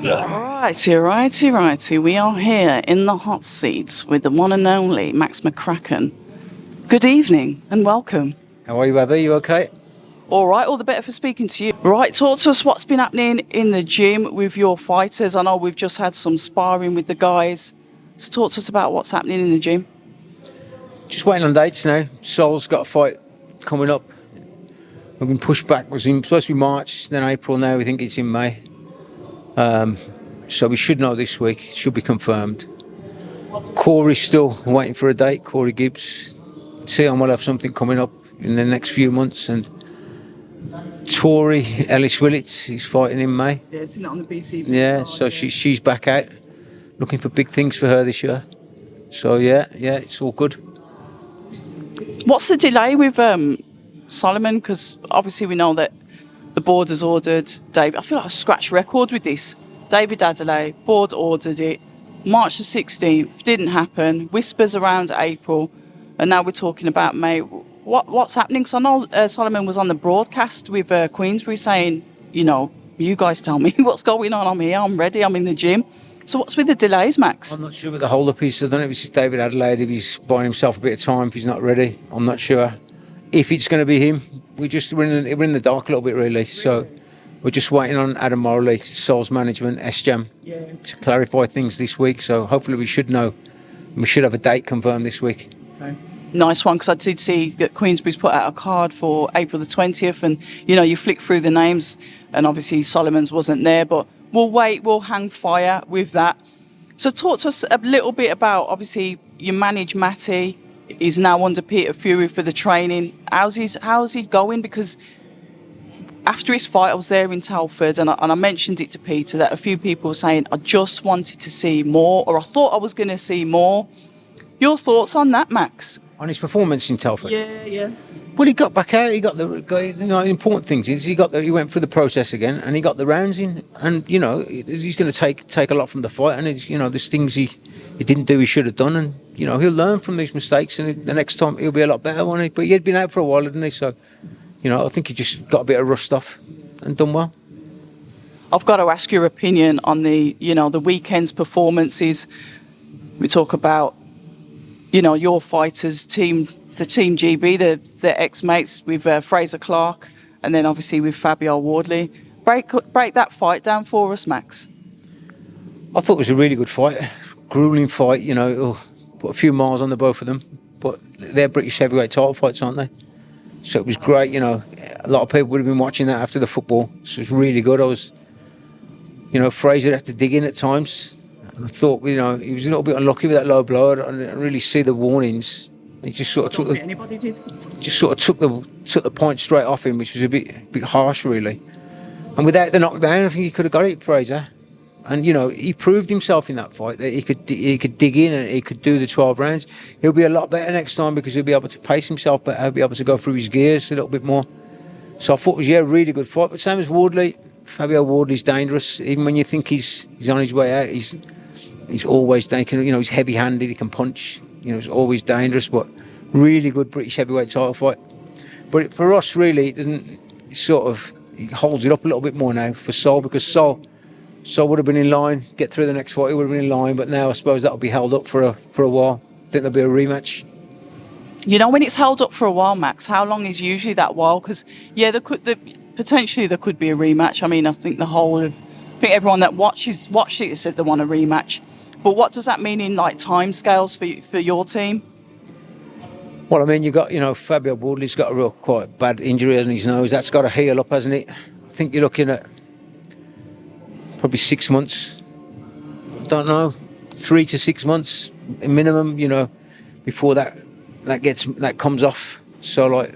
Righty. We are here in the hot seat with the one and only Max Mccracken. Good evening and welcome. How are you, Abby? You okay? All right, all the better for speaking to you. Right, talk to us what's been happening in the gym with your fighters. I know we've just had some sparring with the guys. So talk to us about what's happening in the gym. Just waiting on dates now. Sol's got a fight coming up. We've been pushed back. It was supposed to be March, then April. Now we think it's in May. So we should know this week. It should be confirmed. Corey's still waiting for a date. Corey Gibbs. Tion will have something coming up in the next few months. And Tori Ellis Willits, he's fighting in May. Yeah, isn't that on the BC? Yeah, so she's back out. Looking for big things for her this year. So yeah, it's all good. What's the delay with Solomon? Because obviously we know that the board has ordered David. I feel like I scratched record with this. David Adeleye, board ordered it. March the 16th, didn't happen. Whispers around April. And now we're talking about May. What's happening? Because I know Solomon was on the broadcast with Queensbury saying, you guys tell me what's going on. I'm here, I'm ready, I'm in the gym. So what's with the delays, Max? I'm not sure what the hold-up is. I don't know if it's David Adeleye, if he's buying himself a bit of time, if he's not ready. I'm not sure. If it's going to be him, we're in the dark a little bit, really. So we're just waiting on Adam Morley, Sol's management, SJAM, to clarify things this week. So hopefully we should know. We should have a date confirmed this week. Okay. Nice one, because I did see that Queensbury's put out a card for April the 20th, and you flick through the names, and obviously Solomon's wasn't there, but we'll wait, we'll hang fire with that. So talk to us a little bit about, obviously, you manage Matty. He's now under Peter Fury for the training. How's he going? Because after his fight, I was there in Telford, and I mentioned it to Peter that a few people were saying, I just wanted to see more, or I thought I was going to see more. Your thoughts on that, Max? On his performance in Telford? Yeah. Well, he got back out. He got the important things is he went through the process again, and he got the rounds in. And he's going to take a lot from the fight. And there's things he didn't do, he should have done. And he'll learn from these mistakes, and the next time he'll be a lot better, won't he? But he had been out for a while, hadn't he? So I think he just got a bit of rust off and done well. I've got to ask your opinion on the weekend's performances. We talk about your fighters, the Team GB, the ex-mates with Frazer, Clarke, and then obviously with Fabio Wardley. Break that fight down for us, Max. I thought it was a really good fight, grueling fight. It'll put a few miles on the both of them, but they're British heavyweight title fights, aren't they? So it was great. A lot of people would have been watching that after the football. So it was really good. Fraser had to dig in at times. And I thought, he was a little bit unlucky with that low blow. I didn't really see the warnings. He just sort of took the point straight off him, which was a bit harsh, really. And without the knockdown, I think he could have got it, Fraser. And he proved himself in that fight that he could dig in and he could do the 12 rounds. He'll be a lot better next time because he'll be able to pace himself better. He'll be able to go through his gears a little bit more. So I thought it was a really good fight. But same as Wardley, Fabio Wardley's dangerous. Even when you think he's on his way out, he's always dangerous. He's heavy-handed. He can punch. He's always dangerous. But really good British heavyweight title fight. But for us, really, it holds it up a little bit more now for Sol, because Sol would have been in line. Get through the next fight, he would have been in line. But now I suppose that'll be held up for a while. I think there'll be a rematch. When it's held up for a while, Max, how long is usually that while? Because potentially there could be a rematch. I mean, I think everyone that watched it said they want a rematch. But what does that mean in time scales for your team? Well, I mean, you got Fabio Wardley's got a quite bad injury on his nose. That's got to heal up, hasn't it? I think you're looking at probably 6 months. I don't know, 3 to 6 months minimum. Before that comes off. So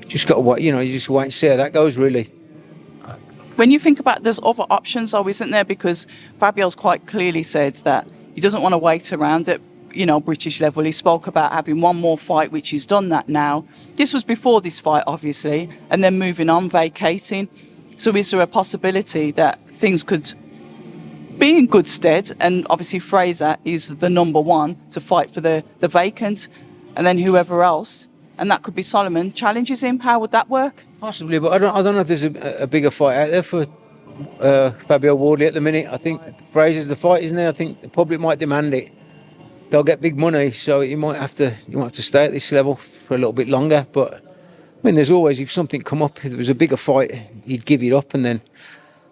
just got to wait. You just wait and see how that goes, really. When you think about, there's other options, though, isn't there? Because Fabio's quite clearly said that he doesn't want to wait around at British level. He spoke about having one more fight, which he's done that now. This was before this fight, obviously, and then moving on, vacating. So is there a possibility that things could be in good stead? And obviously Fraser is the number one to fight for the vacant, and then whoever else, and that could be Solomon, challenges him. How would that work? Possibly, but I don't know if there's a bigger fight out there for Fabio Wardley at the minute. I think Fraser's the fight, isn't he? I think the public might demand it. They'll get big money, so you might have to stay at this level for a little bit longer. But I mean, there's always, if something come up, if there was a bigger fight, he'd give it up, and then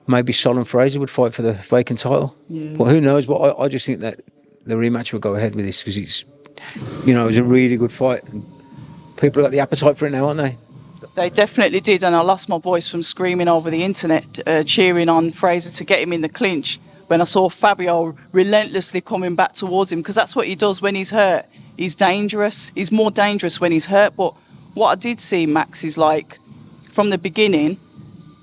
maybe Solomon Fraser would fight for the vacant title. Yeah. But who knows? But I just think that the rematch will go ahead with this because it's, it was a really good fight. And people have got the appetite for it now, aren't they? They definitely did, and I lost my voice from screaming over the internet, cheering on Fraser to get him in the clinch when I saw Fabio relentlessly coming back towards him, because that's what he does when he's hurt. He's dangerous. He's more dangerous when he's hurt. But what I did see, Max, is like from the beginning,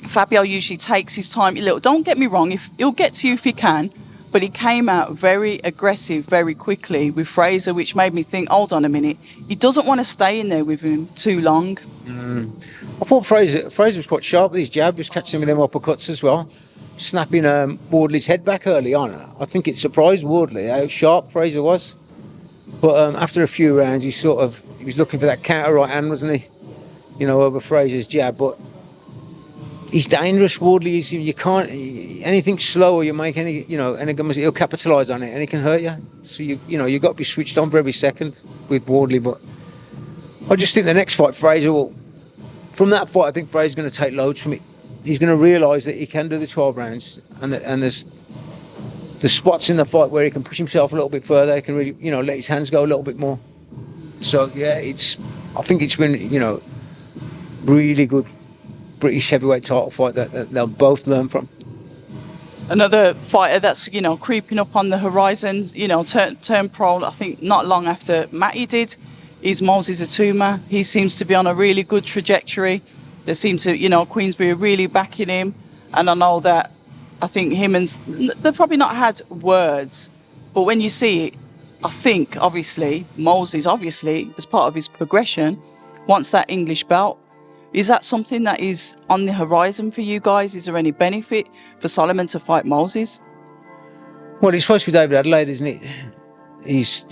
Fabio usually takes his time a little. Don't get me wrong, if he'll get to you if he can, but he came out very aggressive very quickly with Fraser, which made me think, hold on a minute, he doesn't want to stay in there with him too long. I thought Fraser was quite sharp with his jab. He was catching with them uppercuts as well, snapping Wardley's head back early on. I think it surprised Wardley how sharp Fraser was. But after a few rounds, he was looking for that counter right hand, wasn't he? Over Fraser's jab. But he's dangerous, Wardley. You can't, anything slower, you make any, he'll capitalise on it and he can hurt you. So you've got to be switched on for every second with Wardley. But I just think the next fight, from that fight, I think Fraser's going to take loads from it. He's going to realise that he can do the 12 rounds, and there's the spots in the fight where he can push himself a little bit further. He can really, let his hands go a little bit more. So yeah, I think it's been, really good British heavyweight title fight that they'll both learn from. Another fighter that's creeping up on the horizon, turned pro, I think not long after Matty did, is Moses Tuma. He seems to be on a really good trajectory. They seem to, Queensbury are really backing him, and I know that I think him and they've probably not had words, but when you see it, I think obviously Moses, as part of his progression, wants that English belt. Is that something that is on the horizon for you guys? Is there any benefit for Solomon to fight Moses? Well, it's supposed to be David Adeleye, isn't it? He's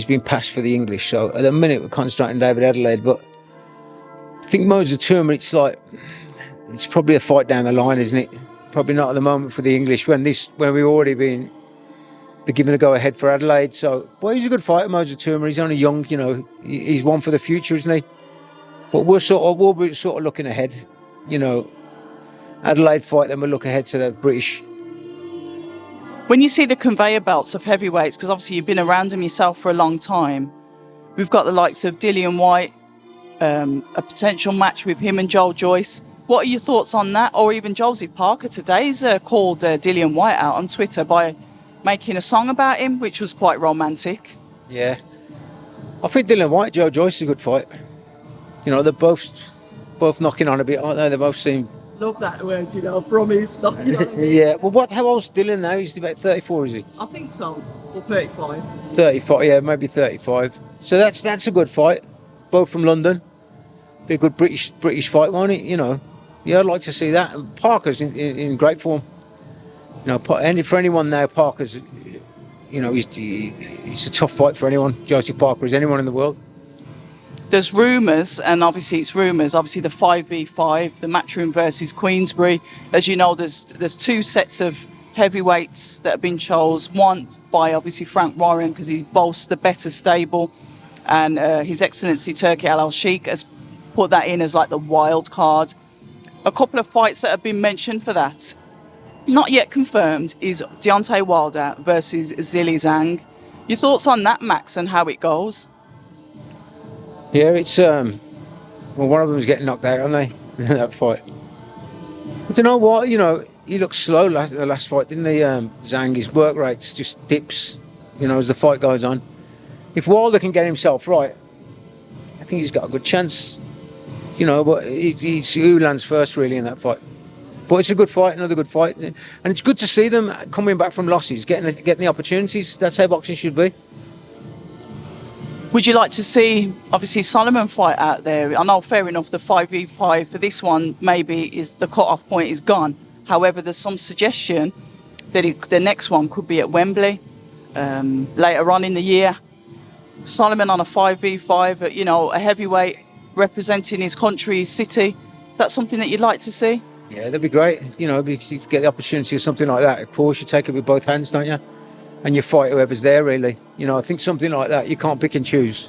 been passed for the English, so at the minute we're concentrating on David Adeleye, but I think Moses Tuma, it's probably a fight down the line, isn't it? Probably not at the moment for the English when we've already been given a go ahead for Adelaide. So, boy, he's a good fighter, Moses Tuma. He's only young, he's one for the future, isn't he? But we'll be sort of looking ahead, Adelaide fight, then we'll look ahead to the British. When you see the conveyor belts of heavyweights, because obviously you've been around them yourself for a long time, we've got the likes of Dillian Whyte, a potential match with him and Joel Joyce. What are your thoughts on that? Or even Joseph Parker today's called Dillian Whyte out on Twitter by making a song about him, which was quite romantic. Yeah. I think Dillian Whyte, Joel Joyce is a good fight. They're both knocking on a bit, aren't they? They both seem... Love that word, promise. Yeah, well, how old's Dillian now? He's about 34, is he? I think so, or 35. 35, yeah, maybe 35. So that's a good fight. Both from London. Be a good British fight, won't it? Yeah, I'd like to see that. And Parker's in great form. And for anyone now, Parker's, it's a tough fight for anyone. Joseph Parker is anyone in the world. There's rumours, and obviously it's rumours, obviously the 5v5, the Matchroom versus Queensbury. As you know, there's two sets of heavyweights that have been chose. One by obviously Frank Warren, because he boasts the better stable, and His Excellency Turki Al-Sheikh has put that in as like the wild card. A couple of fights that have been mentioned for that, not yet confirmed, is Deontay Wilder versus Zhilei Zhang. Your thoughts on that, Max, and how it goes? Yeah, it's one of them's getting knocked out, aren't they? In that fight. I don't know what, he looked slow the last fight, didn't he? Zhang, his work rates just dips, as the fight goes on. If Wilder can get himself right, I think he's got a good chance. But it's who lands first really in that fight. But it's a good fight, another good fight, and it's good to see them coming back from losses, getting the opportunities. That's how boxing should be. Would you like to see, obviously, Solomon fight out there? I know, fair enough, the 5v5 for this one maybe is the cut-off point is gone. However, there's some suggestion that the next one could be at Wembley later on in the year. Solomon on a 5v5, a heavyweight representing his country, his city. Is that something that you'd like to see? Yeah, that'd be great. You know, if you get the opportunity of something like that, of course, you take it with both hands, don't you? And you fight whoever's there, really. You know, I think something like that, you can't pick and choose.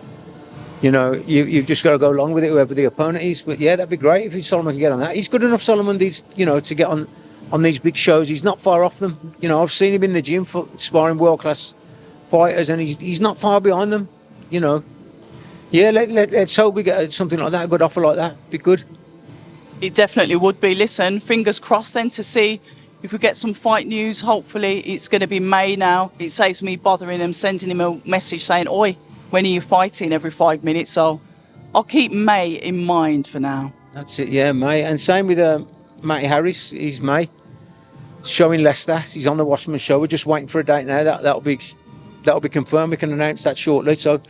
You know, you've just got to go along with it, whoever the opponent is. But yeah, that'd be great if Solomon can get on that. He's good enough, Solomon, to get on these big shows. He's not far off them. You know, I've seen him in the gym for sparring world-class fighters, and he's not far behind them. You know, yeah, let's hope we get something like that, a good offer like that. Be good. It definitely would be. Listen, fingers crossed then to see if we get some fight news. Hopefully it's going to be May now. It saves me bothering him, sending him a message saying, "Oi, when are you fighting?" every 5 minutes. So I'll keep May in mind for now. That's it, yeah, May. And same with Matty Harris. He's May. Showing Leicester. He's on the Wasserman show. We're just waiting for a date now. That'll be confirmed. We can announce that shortly. So,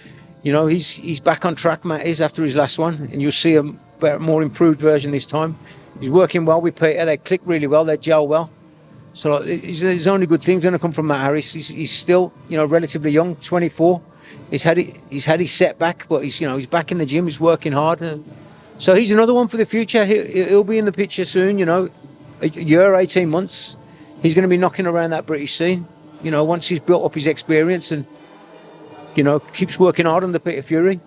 you know, he's back on track, Matt is, after his last one, and you'll see a better, more improved version this time. He's working well with Peter. They click really well. They gel well. So there's only good things going to come from Matt Harris. He's still, you know, relatively young, 24. He's had his setback, but he's back in the gym. He's working hard, so he's another one for the future. He'll be in the picture soon. You know, a year, 18 months. He's going to be knocking around that British scene. You know, once he's built up his experience and, you know, keeps working hard under Peter Fury.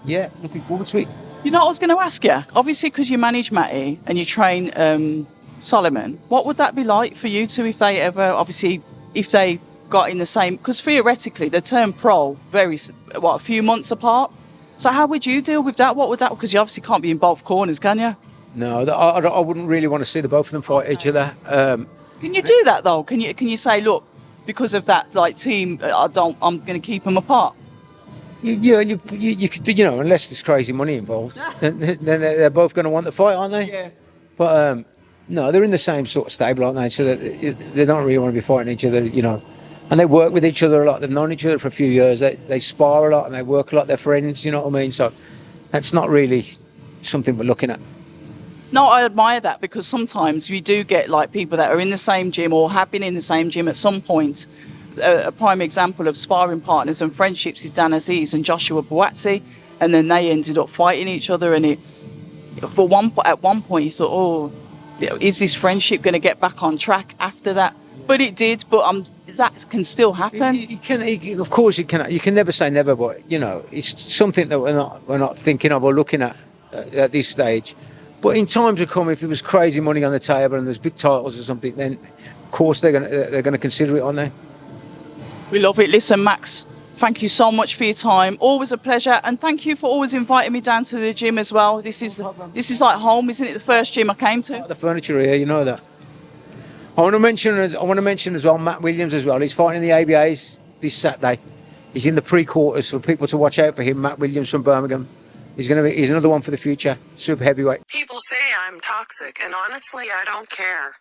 Yeah, looking forward to it. You know what I was going to ask you? Obviously, because you manage Matty and you train Solomon, what would that be like for you two if they got in the same? Because theoretically, they turn pro a few months apart. So how would you deal with that? What would that? Because you obviously can't be in both corners, can you? No, I wouldn't really want to see the both of them fight each other. Can you do that though? Can you say, look, because of that, like team, I'm going to keep them apart. You could, you know, unless there's crazy money involved, then they're both going to want the fight, aren't they? Yeah. But no, they're in the same sort of stable, aren't they? So they don't really want to be fighting each other, you know. And they work with each other a lot. They've known each other for a few years. They spar a lot and they work a lot. They're friends, you know what I mean? So that's not really something we're looking at. No, I admire that because sometimes you do get like people that are in the same gym or have been in the same gym at some point. A prime example of sparring partners and friendships is Dan Aziz and Joshua Buatsi, and then they ended up fighting each other. And at one point you thought, oh, is this friendship going to get back on track after that? But it did. But that can still happen. Of course, it can. You can never say never, but you know, it's something that we're not thinking of or looking at this stage. But in time to come, if there was crazy money on the table and there's big titles or something, then of course they're gonna consider it, aren't they? We love it. Listen, Max, thank you so much for your time. Always a pleasure, and thank you for always inviting me down to the gym as well. This is like home, isn't it? The first gym I came to. The furniture here, you know that. I want to mention as well Matt Williams as well. He's fighting in the ABAs this Saturday. He's in the pre-quarters for people to watch out for him. Matt Williams from Birmingham. He's another one for the future. Super heavyweight. People say I'm toxic, and honestly, I don't care.